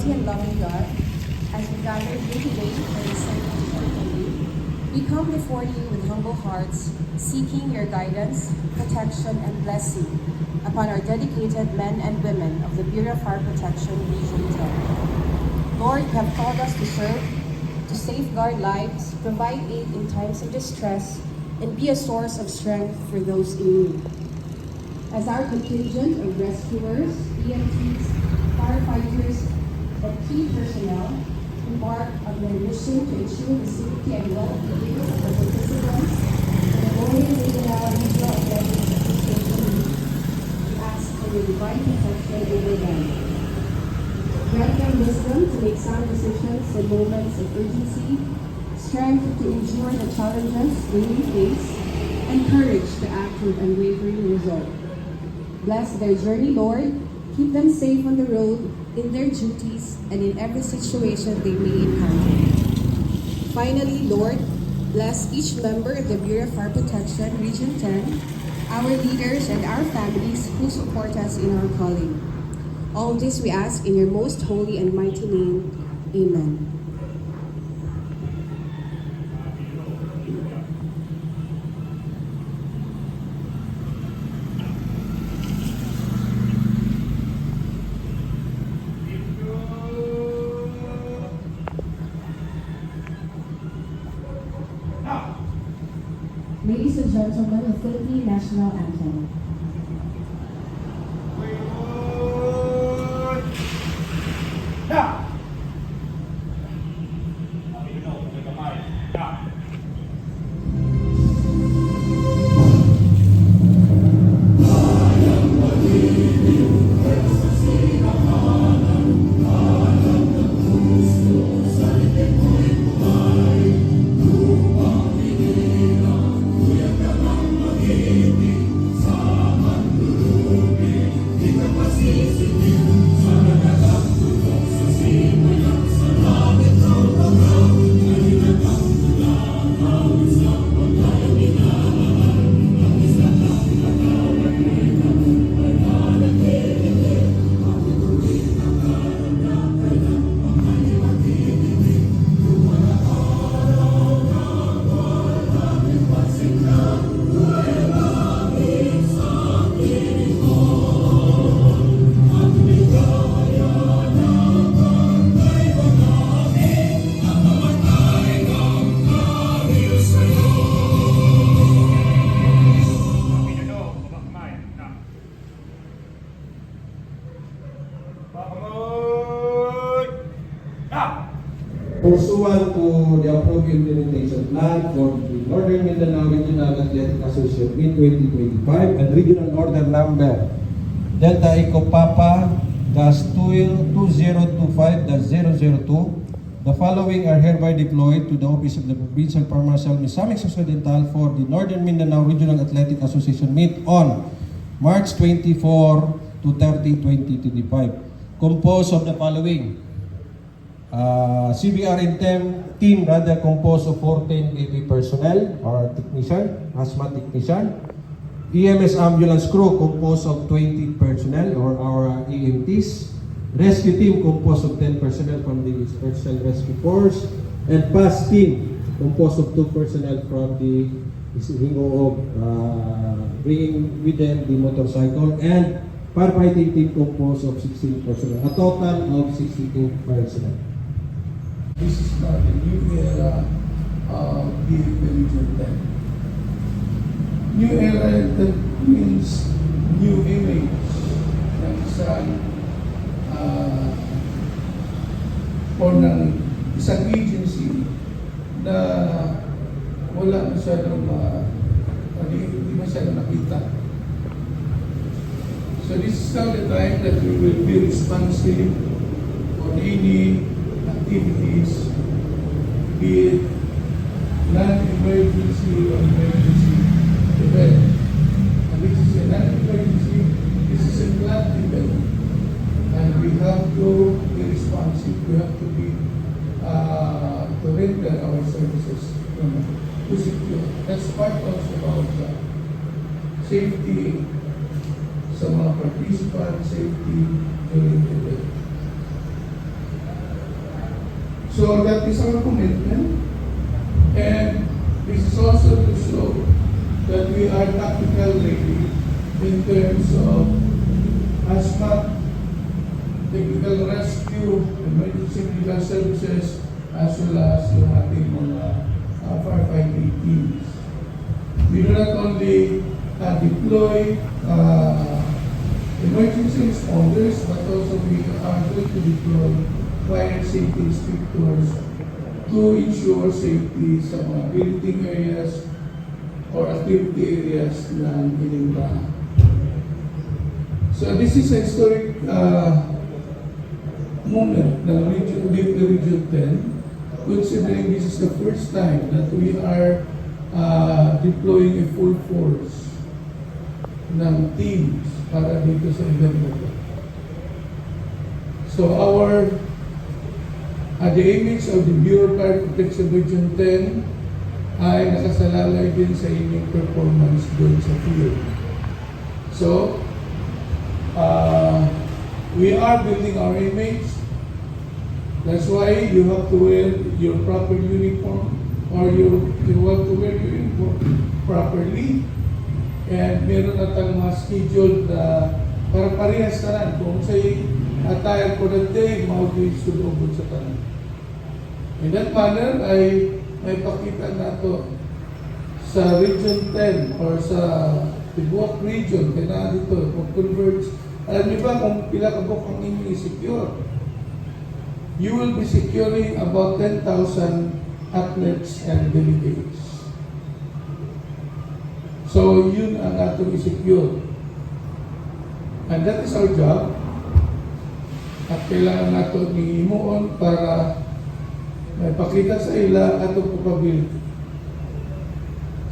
Almighty and loving God, as we gather here today for the sacred Holy, we come before you with humble hearts, seeking your guidance, protection, and blessing upon our dedicated men and women of the Bureau of Fire Protection Region 10. Lord, you have called us to serve, to safeguard lives, provide aid in times of distress, and be a source of strength for those in need. As our contingent of rescuers, EMTs, firefighters, and key personnel embark on their mission to ensure the safety and well-being of the participants in the Northern Mindanao Regional Athletics Association, we ask for your divine protection over them. Grant them wisdom to make sound decisions in moments of urgency, strength to endure the challenges they may face, and courage to act with unwavering resolve. Bless their journey, Lord. Keep them safe on the road, in their duties, and in every situation they may encounter. Finally, Lord, bless each member of the Bureau of Fire Protection Region 10, our leaders, and our families who support us in our calling. All this we ask in your most holy and mighty name. Amen. Ladies and gentlemen, the Philippine National Anthem. Pursuant to the approved implementation plan for the Northern Mindanao Regional Athletic Association in 2025 and Regional Order Number Delta Echo Papa -2025-002, the following are hereby deployed to the Office of the Provincial Fire Marshal Misamis Occidental for the Northern Mindanao Regional Athletic Association meet on March 24 to 30, 2025. Composed of the following. CBR team rather composed of 14 AV personnel or technician, hazmat technician. EMS ambulance crew composed of 20 personnel or our EMTs. Rescue team composed of 10 personnel from the Special Rescue Force. And PAS team composed of 2 personnel from the bringing with them the motorcycle. And firefighting team composed of 16 personnel. A total of 62 personnel. This is not a new era of the Region 10. New era that means new image ng isang agency na wala masyadong hindi masyadong nakita. So this is now the time that we will be responsive on any activities, be it non-emergency or emergency event. And this is a non-emergency, this is a planned event. And we have to be responsive, we have to be to render our services to secure. That's part also about safety sa mga participants, safety during the event. So that is our commitment. And this is also to show that we are tactical ready in terms of hazmat, technical rescue, emergency medical services, as well as yung ating mga firefighting teams. We do not only deploy emergency responders, but also we are going to deploy fire safety inspectors to ensure safety sa mga building areas or activity areas ng Ilinga. So this is a historic moment ng Region 10, considering this is the first time that we are deploying a full force ng teams para dito sa event na ito. So the image of the Bureau of Fire Protection Region 10 ay nakasalalay din sa inyong performance doon sa field. So, we are building our image. That's why you have to wear your proper uniform, or you have to wear your uniform properly. And meron na tayong mga schedule na para parehas tanan. Kung sa'y attire for the day, mauwi sulubod sa tanan. In that manner, ay may pakita na to sa Region 10 or sa Tibuok Region, kaya dito, kung converge. Alam niyo ba kung pila ka book ang inyong i-secure? You will be securing about 10,000 athletes and delegates. So, yun ang atong i-secure. And that is our job. At kailangan nato ni-imuon para may pakita sa ila atong capability.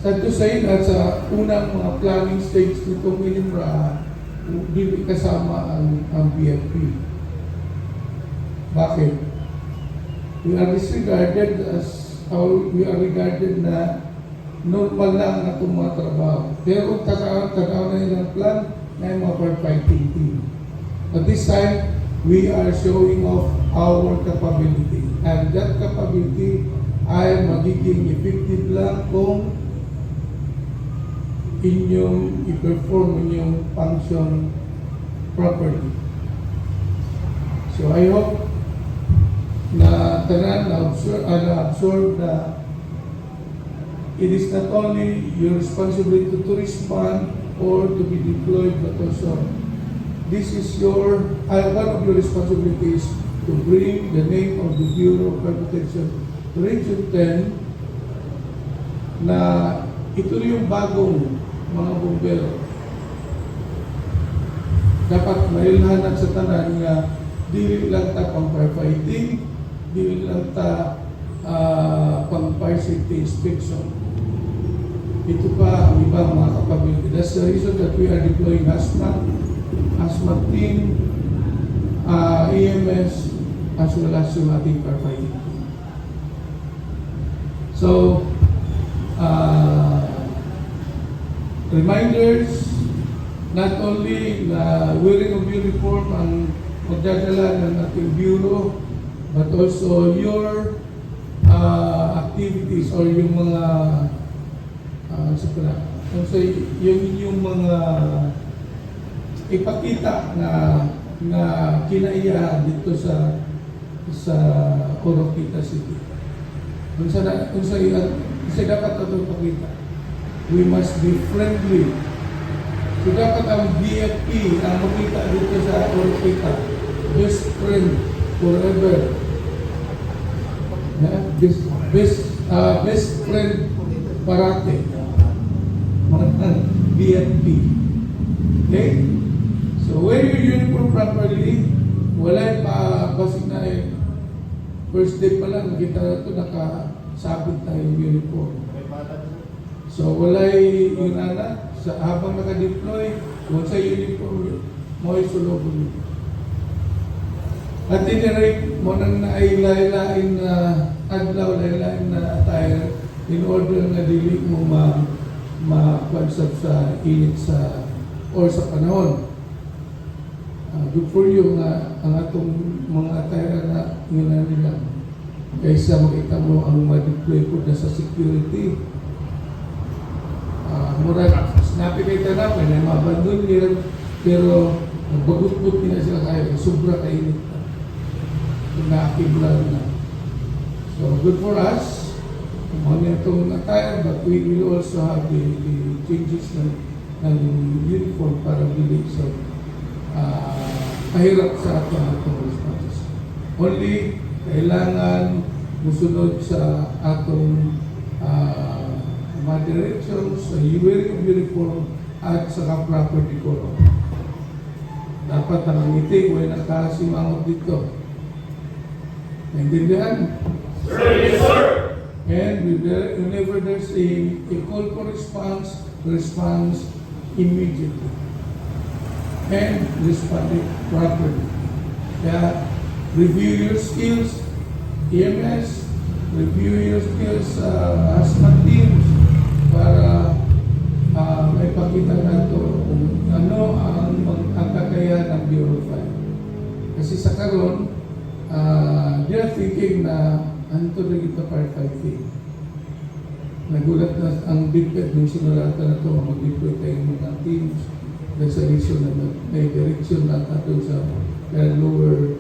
Sa to say na sa unang mga planning stage nitong Ilinga, hindi kasama ang BFP. Bakit? We are disregarded we are regarded na normal lang na itong mga trabaho. Pero tagaw na nilang plan na yung mga firefighting team. At this time, we are showing off our capability. And that capability ay magiging effective lang kung inyong i-perform inyong function properly. So I hope na tanan na-absorb na it is not only your responsibility to respond or to be deployed, but also this is one of your responsibilities to bring the name of the Bureau of Fire Protection to Region 10 na ito yung bagong mga bumbero. Dapat mailhanan sa tanan nga dili lang ta pang firefighting, dili lang ta pang fire safety inspection. Ito pa ang ibang mga capability. That's the reason that we are deploying hazmat team, EMS, as well as yung ating firefighting. So, reminders, not only na wearing of uniform ang magdadala ng ating bureau, but also your activities or yung mga yung mga ipakita na kinaiya dito sa Oroquita City. Kung sa dapat ito ipakita, we must be friendly. So dapat ang BFP ang makita dito sa Oroquita, best friend forever. Best friend parate. Mga BFP. Okay? So wear your uniform properly. Wala pa basig na first day pa lang kita ito nakasabit na yung uniform. So walay yung sa habang naka-deploy, kung sa uniform mo ay sulobon. At tinirate mo nang naailain na adlaw, lain na attire in order na dili mo ma-concept sa init or sa panahon. Good for you nga ang atong mga attire na nila. kaysa makita mo ang ma-deploy ko na sa security. Murag, snappy kay tanap, na mabandon niya, pero nagbagut-but nila sila kayo, sobra kainit na. Nakakiblan na. So, good for us. Mga itong attire, but we will also have the changes ng uniform para dili sa kahirap sa atong responses. Only, kailangan musunod sa atong mga directions, sa wearing of uniform, at sa proper decorum. Dapat nakangiti kung ay nakasimangot dito. Naintindihan? Sir, yes, sir! And whenever there's a call for response immediately. And respond it properly. Kaya, review your skills, EMS, review your skills hazmat teams para may pakita nato kung ano ang kakayahan ng Bureau of Fire. Kasi sa karon, they're thinking na ano na kita firefighting. Nagulat na ang DepEd nung sinulatan na ito, mag-deploy tayo mga teams. That's a reason na may direction na natin sa lower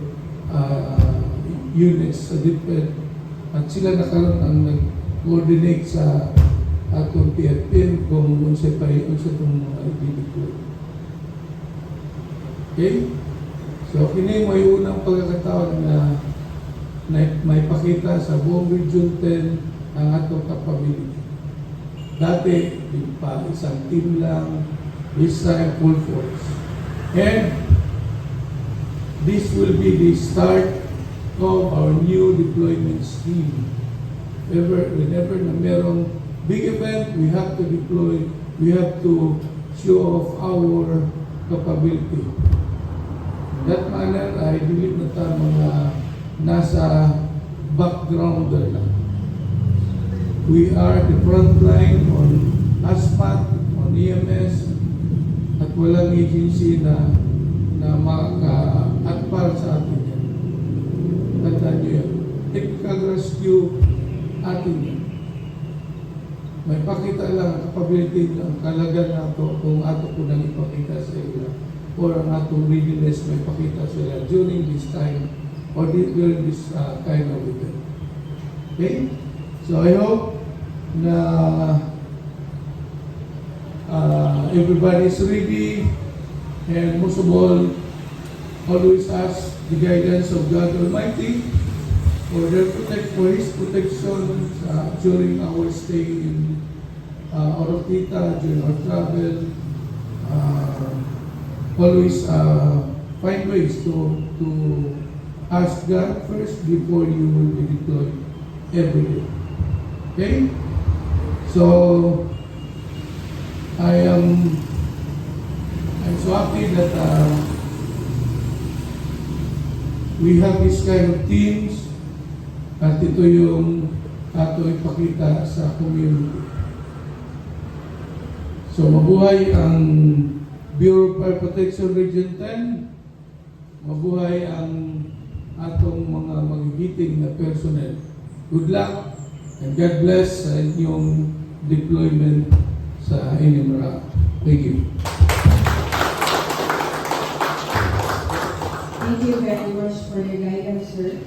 units sa DepEd. At sila nakaroon ang nag-coordinate sa atong PFN kung unsa itong mga i-deploy. Okay? So, kini may unang pagkakataon na may pakita sa buong Region 10 ang atong capability. Dati, isang team lang, this time full force. And this will be the start of our new deployment scheme. Whenever na merong big event, we have to deploy, we have to show off our capability. In that manner, I believe na tayo mga nasa background lang. We are the front line on ASPAT, on EMS, at walang agency na maka-atpar sa atin yan. Tandaan nyo yan. Technical rescue atin yan. May pakita lang, capability ng kalagan nato kung ato ko nang ipakita sa ila or ang atong readiness may pakita sa ila during this time or during this kind of event. Okay? So I hope na everybody is ready, and most of all, always ask the guidance of God Almighty for His protection during our stay in Oroquita, during our travel. Always find ways to ask God first before you will be deployed every day. Okay? So, I'm so happy that we have this kind of teams at ito yung ato ipakita sa community. So, mabuhay ang Bureau of Fire Protection Region 10. Mabuhay ang atong mga magigiting na personnel. Good luck and God bless sa inyong deployment sa Inimara. Thank you. Thank you very much for your guidance, sir.